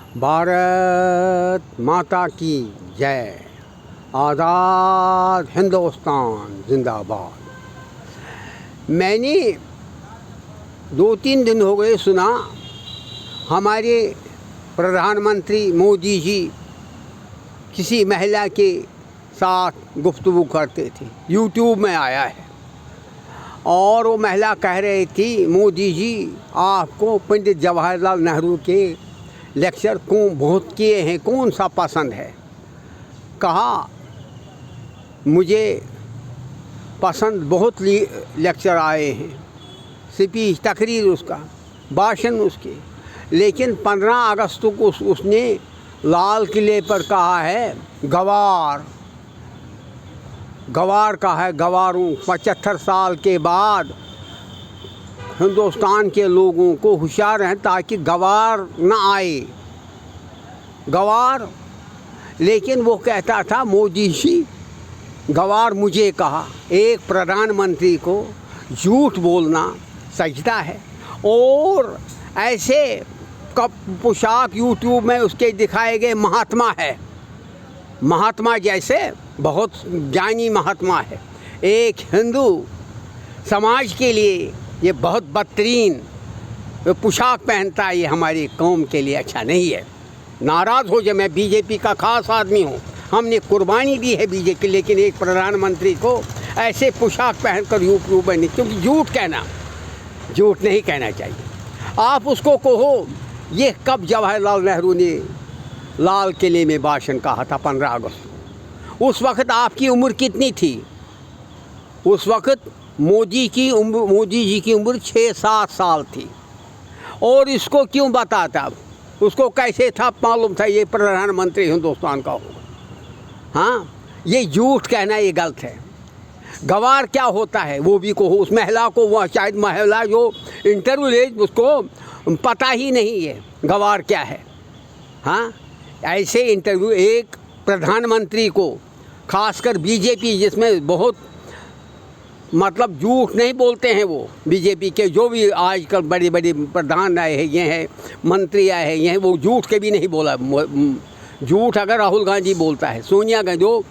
भारत माता की जय। आज़ाद हिंदुस्तान जिंदाबाद। मैंने 2-3 दिन हो गए सुना हमारे प्रधानमंत्री मोदी जी किसी महिला के साथ गुफ्तगू करते थे, यूट्यूब में आया है। और वो महिला कह रही थी, मोदी जी आपको पंडित जवाहरलाल नेहरू के लेक्चर बहुत किए हैं, कौन सा पसंद है? कहा मुझे पसंद बहुत लेक्चर आए हैं, स्पीच, तकरीर, उसका भाषण उसके, लेकिन 15 अगस्त को उसने लाल किले पर कहा है गवार का है, गवारों 75 साल के बाद हिंदुस्तान के लोगों को होशियार रहें ताकि गवार न आए, गवार। लेकिन वो कहता था मोदी जी गवार मुझे कहा। एक प्रधानमंत्री को झूठ बोलना सजदा है। और ऐसे पोशाक यूट्यूब में उसके दिखाए गए महात्मा है, महात्मा जैसे बहुत ज्ञानी महात्मा है। एक हिंदू समाज के लिए ये बहुत बदतरीन पोशाक पहनता है, ये हमारी कौम के लिए अच्छा नहीं है। नाराज़ हो जाए, मैं बीजेपी का ख़ास आदमी हूँ, हमने कुर्बानी दी है बीजेपी, लेकिन एक प्रधानमंत्री को ऐसे पोशाक पहनकर यूट्यूब में नहीं, क्योंकि झूठ नहीं कहना चाहिए। आप उसको कहो ये कब जवाहरलाल नेहरू ने लाल किले में भाषण कहा था 15 अगस्त को? उस वक्त आपकी उम्र कितनी थी? उस वक्त मोदी जी की उम्र 6-7 साल थी। और इसको क्यों बताता? उसको कैसे था मालूम था ये प्रधानमंत्री हिंदुस्तान का होगा? हाँ, ये झूठ कहना ये गलत है। गवार क्या होता है वो भी कहो। उस महिला को, वह शायद महिला जो इंटरव्यू ले उसको पता ही नहीं है गवार क्या है। हाँ, ऐसे इंटरव्यू एक प्रधानमंत्री को, खासकर बीजेपी जिसमें बहुत मतलब झूठ नहीं बोलते हैं, वो बीजेपी के जो भी आजकल बड़े बड़े प्रधान आए हैं, ये हैं मंत्री आए हैं, ये हैं, वो झूठ के भी नहीं बोला। झूठ अगर राहुल गांधी बोलता है, सोनिया गांधी, जो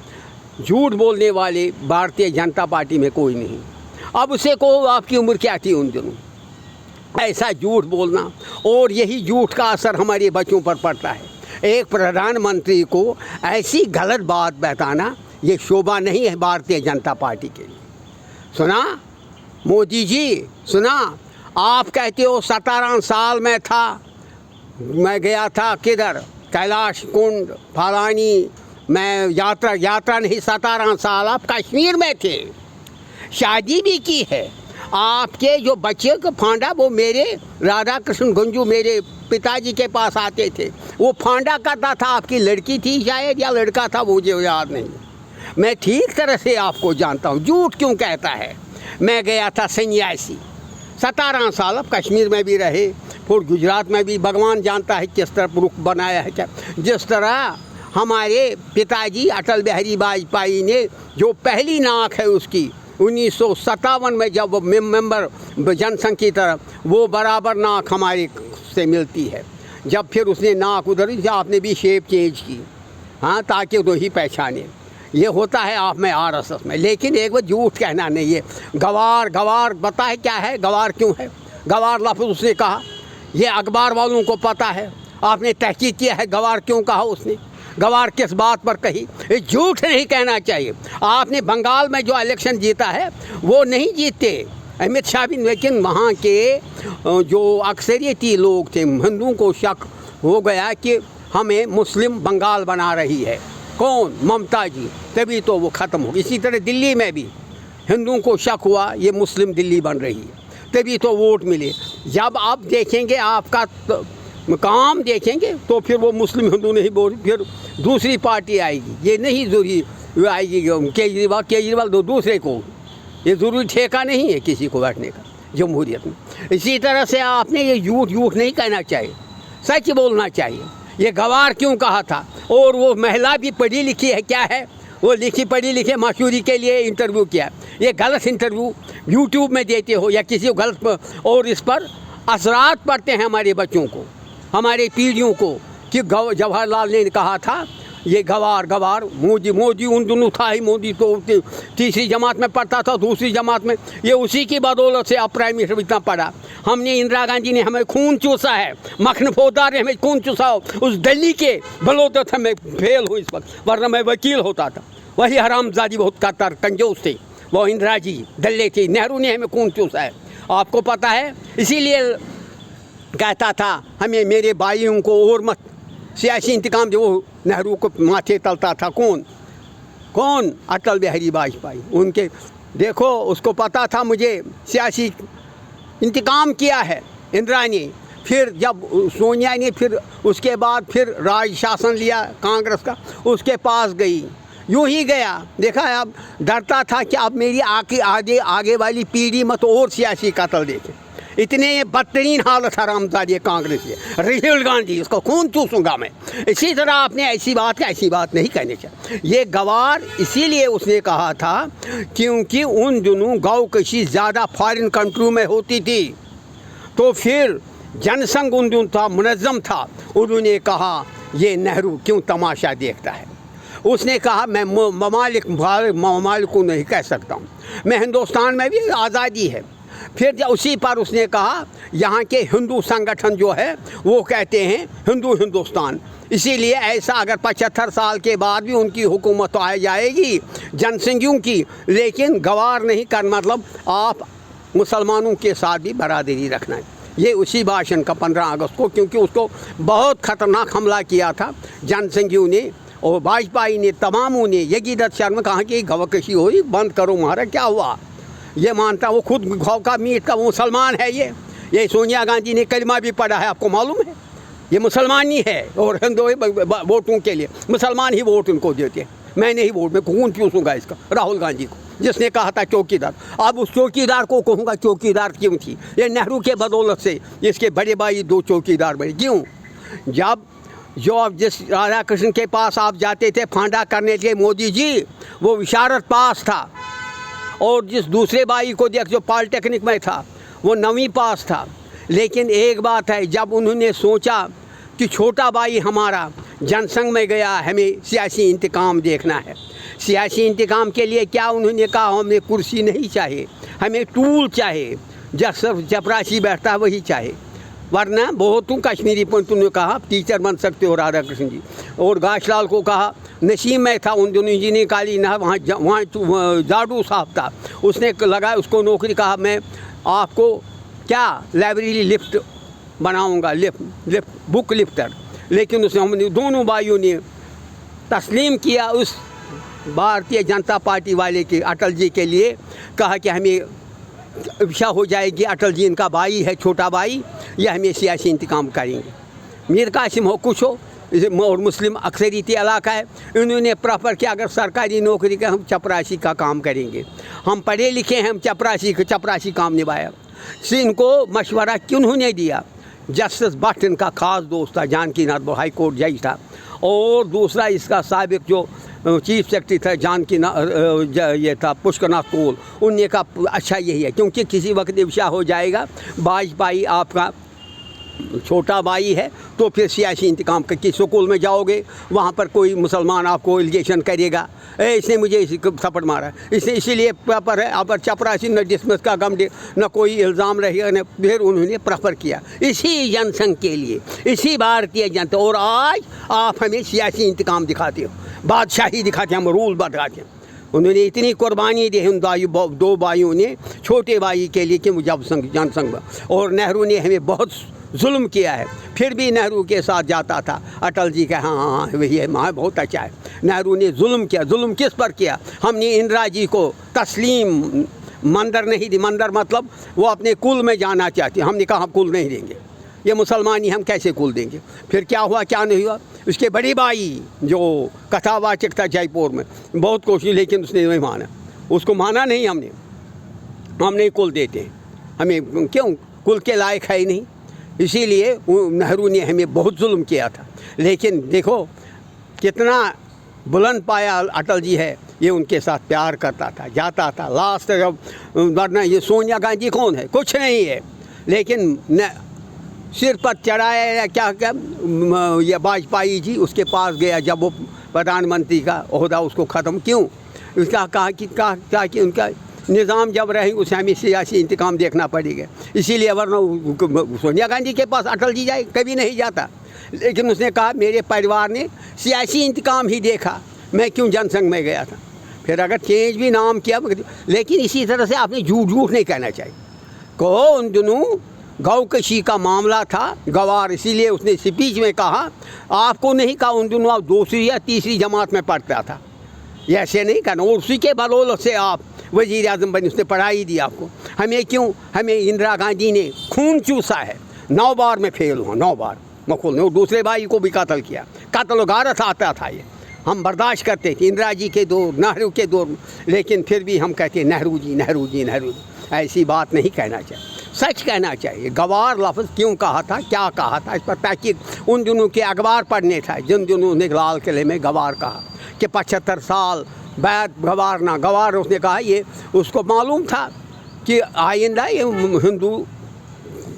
झूठ बोलने वाले भारतीय जनता पार्टी में कोई नहीं। अब उसे कहो आपकी उम्र क्या थी उन दिनों? ऐसा झूठ बोलना, और यही झूठ का असर हमारे बच्चों पर पड़ता है। एक प्रधानमंत्री को ऐसी गलत बात बताना ये शोभा नहीं है भारतीय जनता पार्टी के लिए। सुना मोदी जी, सुना आप कहते हो 17 साल में था, मैं गया था किधर, कैलाश कुंड फलानी, मैं यात्रा नहीं, 17 साल आप कश्मीर में थे, शादी भी की है। आपके जो बच्चे का फांडा, वो मेरे राधा कृष्ण गंजू मेरे पिताजी के पास आते थे, वो फांडा करता था। आपकी लड़की थी शायद या लड़का था, मुझे याद नहीं। मैं ठीक तरह से आपको जानता हूँ, झूठ क्यों कहता है? मैं गया था सन्यासी, 17 साल, अब कश्मीर में भी रहे, फिर गुजरात में भी। भगवान जानता है किस तरह रुख बनाया है। क्या जिस तरह हमारे पिताजी अटल बिहारी वाजपेयी ने, जो पहली नाक है उसकी 1957 में जब वो मेंबर जनसंघ की तरफ, वो बराबर नाक हमारे से मिलती है। जब फिर उसने नाक उधर, आपने भी शेप चेंज की, हाँ, ताकि वो ही पहचाने। ये होता है आप में RSS में। लेकिन एक बार झूठ कहना नहीं है। गवार पता है क्या है? गवार क्यों है? गवार लफ्ज़ उसने कहा, ये अखबार वालों को पता है। आपने तहकीक किया है गवार क्यों कहा उसने? गवार किस बात पर कही? ये झूठ नहीं कहना चाहिए। आपने बंगाल में जो इलेक्शन जीता है वो नहीं जीते अमित शाह भी, लेकिन वहाँ के जो अक्सरियती लोग थे, हिंदुओं को शक हो गया कि हमें मुस्लिम बंगाल बना रही है। कौन? ममता जी, तभी तो वो ख़त्म हो। इसी तरह दिल्ली में भी हिंदुओं को शक हुआ ये मुस्लिम दिल्ली बन रही है, तभी तो वोट मिले। जब आप देखेंगे, आपका काम देखेंगे, तो फिर वो मुस्लिम हिंदू नहीं बोल, फिर दूसरी पार्टी आएगी। ये नहीं ज़रूरी आएगी केजरीवाल दूसरे को, ये ज़रूरी ठेका नहीं है किसी को बैठने का जमहूरियत में। इसी तरह से आपने ये झूठ नहीं कहना चाहिए, सच बोलना चाहिए। ये गवार क्यों कहा था? और वो महिला भी पढ़ी लिखी है, क्या है वो, लिखी पढ़ी लिखी मशहूरी के लिए इंटरव्यू किया। ये गलत इंटरव्यू यूट्यूब में देते हो या किसी को गलत, और इस पर असरात पड़ते हैं हमारे बच्चों को, हमारे पीढ़ियों को, कि जवाहरलाल ने कहा था ये गवार मोदी उन दोनों था ही। मोदी तो तीसरी जमात में पढ़ता था, दूसरी जमात में, ये उसी की बदौलत से अब प्राइम मिनिस्टर इतना पढ़ा। हमने इंदिरा गांधी ने हमें खून चूसा है, मखन फौजदार ने हमें खून चूसा, उस दिल्ली के बलोदत हमें फेल हुई इस वक्त, वरना मैं वकील होता था। वही हरामजादी बहुत कतर कंजूस थे, वो इंदिरा जी दिल्ली थी। नेहरू ने हमें खून चूसा है, आपको पता है। इसीलिए कहता था हमें मेरे भाइयों को और मत सियासी इंतकाम, जो वो नेहरू को माथे तलता था। कौन? अटल बिहारी वाजपेयी। उनके देखो, उसको पता था मुझे सियासी इंतकाम किया है इंदिरा ने। फिर जब सोनिया ने फिर उसके बाद फिर राज शासन लिया कांग्रेस का, उसके पास गई, यूं ही गया। देखा, अब डरता था कि अब मेरी आगे वाली पीढ़ी मत और सियासी कत्ल देखे। इतने बदतरीन हालत हरामजादी कांग्रेस की। राहुल गांधी, उसको खून चूसूंगा मैं। इसी तरह आपने ऐसी बात नहीं कहनी चाहिए। ये गवार इसीलिए उसने कहा था क्योंकि उन दिनों गौकशी ज़्यादा फॉरेन कंट्री में होती थी, तो फिर जनसंघ उन दिनों था, मुनज़्ज़म था। उन्होंने कहा ये नेहरू क्यों तमाशा देखता है। उसने कहा मैं ममालिक को नहीं कह सकता हूँ, मैं हिंदुस्तान में भी आज़ादी है। फिर उसी पर उसने कहा यहाँ के हिंदू संगठन जो है वो कहते हैं हिंदुस्तान, इसीलिए ऐसा अगर 75 साल के बाद भी उनकी हुकूमत तो आ जाएगी जनसंघियों की, लेकिन गवार नहीं कर, मतलब आप मुसलमानों के साथ भी बरादरी रखना है। ये उसी भाषण का 15 अगस्त को, क्योंकि उसको बहुत ख़तरनाक हमला किया था जनसंघियों ने और वाजपेयी ने, तमामों ने। योगी शर्मा कहा कि गवाकशी हो रही, बंद करो, महारा क्या हुआ। ये मानता, वो खुद घाव का मीट का मुसलमान है। ये सोनिया गांधी ने कलमा भी पढ़ा है, आपको मालूम है। ये मुसलमान ही है और हिंदू वोटों के लिए मुसलमान ही वोट उनको देते हैं। मैं नहीं वोट, मैं खून चूसूंगा इसका राहुल गांधी को, जिसने कहा था चौकीदार। अब उस चौकीदार को कहूँगा चौकीदार क्यों थी, ये नेहरू के बदौलत से इसके बड़े भाई 2 चौकीदार बने। क्यों? जिस राधा कृष्ण के पास आप जाते थे फांडा करने के लिए मोदी जी, वो विशारद पास था। और जिस दूसरे भाई को देख जो पॉलिटेक्निक में था, वो 9वीं पास था। लेकिन एक बात है, जब उन्होंने सोचा कि छोटा भाई हमारा जनसंघ में गया, हमें सियासी इंतकाम देखना है। सियासी इंतकाम के लिए क्या उन्होंने कहा, हमें कुर्सी नहीं चाहिए, हमें टूल चाहिए, जब सिर्फ चपरासी बैठता है वही चाहिए, वरना बहुत कश्मीरी पंडित ने कहा टीचर बन सकते हो राधा कृष्ण जी। और गाशलाल को कहा, नसीब में था उन दोनों इंजीनियर काली ना, वहाँ जाडू साहब था, उसने लगाया उसको नौकरी। कहा मैं आपको क्या लाइब्रेरी लिफ्ट बनाऊंगा, लिफ्ट बुक लिफ्टर। लेकिन उसने, हमने दोनों भाइयों ने तस्लीम किया उस भारतीय जनता पार्टी वाले के, अटल जी के लिए। कहा कि हमें इच्छा हो जाएगी, अटल जी इनका भाई है, छोटा भाई, यह हमें सियासी इंतकाम करेंगे। मीर कासिम हो कुछ हो और मुस्लिम अक्सरियती इलाका है, इन्होंने प्रेफर किया अगर सरकारी नौकरी का हम चपरासी का काम करेंगे, हम पढ़े लिखे हैं, हम चपरासी काम निभाया। इनको मशवरा किन्होंने दिया? जस्टिस भट्ट इनका ख़ास दोस्त था, जानकी नाथ हाई कोर्ट जज था। और दूसरा इसका साबिक जो चीफ सेक्रेटरी था ये था पुष्करनाथ कोल, उनने कहा अच्छा यही है, क्योंकि किसी वक्त इफ्शा हो जाएगा वाजपेयी आपका छोटा भाई है, तो फिर सियासी इंतकाम की स्कूल में जाओगे, वहाँ पर कोई मुसलमान आपको एलिगेशन करेगा, इसने मुझे थप्पड़ मारा, इसने इसीलिए पेपर है, आप चपरासी न डिसमिस का गम दे, न कोई इल्ज़ाम रहेगा न। फिर उन्होंने प्रेफर किया इसी जनसंघ के लिए, इसी भारतीय जनता। और आज आप हमें सियासी इंतकाम दिखाते हो, बादशाही दिखाते हैं, हम रूल बताते हैं। उन्होंने इतनी कुर्बानी दी उन 2 भाइयों ने छोटे भाई के लिए कि जब जनसंघ, और नेहरू ने हमें बहुत जुल्म किया है, फिर भी नेहरू के साथ जाता था। अटल जी का हाँ वही है, माँ बहुत अच्छा है। नेहरू ने जुल्म किया, जुल्म किस पर किया? हमने इंदिरा जी को तस्लीम मंदिर नहीं दी, मंदिर मतलब वो अपने कुल में जाना चाहती, हमने कहा हम कुल नहीं देंगे, ये मुसलमानी हम कैसे कुल देंगे। फिर क्या हुआ क्या नहीं हुआ, उसके बड़े भाई जो कथावाचक था जयपुर में, बहुत कोशिश, लेकिन उसने नहीं माना, उसको माना नहीं हमने, हम नहीं कुल देते, हमें क्यों, कुल के लायक है ही नहीं। इसीलिए नेहरू ने हमें बहुत जुल्म किया था। लेकिन देखो कितना बुलंद पाया अटल जी है, ये उनके साथ प्यार करता था, जाता था। लास्ट जब वरना ये सोनिया गांधी कौन है, कुछ नहीं है, लेकिन सिर पर चढ़ाया या क्या क्या ये वाजपेयी जी उसके पास गया जब वो प्रधानमंत्री का ओहदा उसको ख़त्म क्यों, उसका कहा कि उनका निज़ाम जब रहेंगे उसे हमें सियासी इंतकाम देखना पड़ेगा, इसीलिए वरना सोनिया गांधी के पास अटल जी जाए कभी नहीं जाता। लेकिन उसने कहा मेरे परिवार ने सियासी इंतकाम ही देखा, मैं क्यों जनसंघ में गया था। फिर अगर चेंज भी नाम किया, लेकिन इसी तरह से आपने झूठ नहीं कहना चाहिए। कहो उन दिनों गौ कशी का मामला था, गवार, इसीलिए उसने स्पीच में कहा आपको नहीं कहा उन दिनों आप दूसरी या तीसरी जमात में पढ़ता था, ये ऐसे नहीं करना। और उसी के बदौलत से आप वज़ीर आज़म बने, उसने पढ़ाई दी आपको। हमें क्यों, हमें इंदिरा गांधी ने खून चूसा है, 9 बार में फेल हुआ, 9 बार मखूल ने, और दूसरे भाई को भी कत्ल किया, कत्ल गारत आता था। ये हम बर्दाश्त करते थे इंदिरा जी के दौर, नेहरू के दौर, लेकिन फिर भी हम कहते नेहरू जी नेहरू जी नेहरू जी। ऐसी बात नहीं कहना चाहिए, सच कहना चाहिए। गवार लफ्ज़ क्यों कहा था, क्या कहा था, इस पर तहकीक उन दिनों के अखबार पढ़ने था जिन दिनों ने लाल किले में गवार कहा कि 75 साल बाद गवार ना गवार। उसने कहा ये उसको मालूम था कि आइंदा ये हिंदू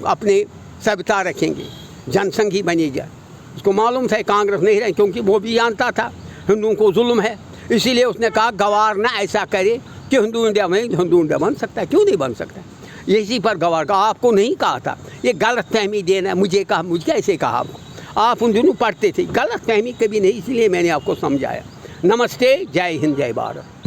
अपने सभ्यता रखेंगे, जनसंघ ही बनेगा। उसको मालूम था कांग्रेस नहीं रहे, क्योंकि वो भी जानता था हिंदुओं को जुल्म है, इसीलिए उसने कहा गवार ना ऐसा करे कि हिंदू इंडिया में हिंदू इंडिया बन सकता है, क्यों नहीं बन सकता। इसी पर गवार का आपको नहीं कहा था, ये गलत फहमी देना, मुझे कहा, मुझे कैसे कहा आपको, आप उन दिनों पढ़ते थे, गलत फहमी कभी नहीं, इसलिए मैंने आपको समझाया। नमस्ते, जय हिंद, जय भारत।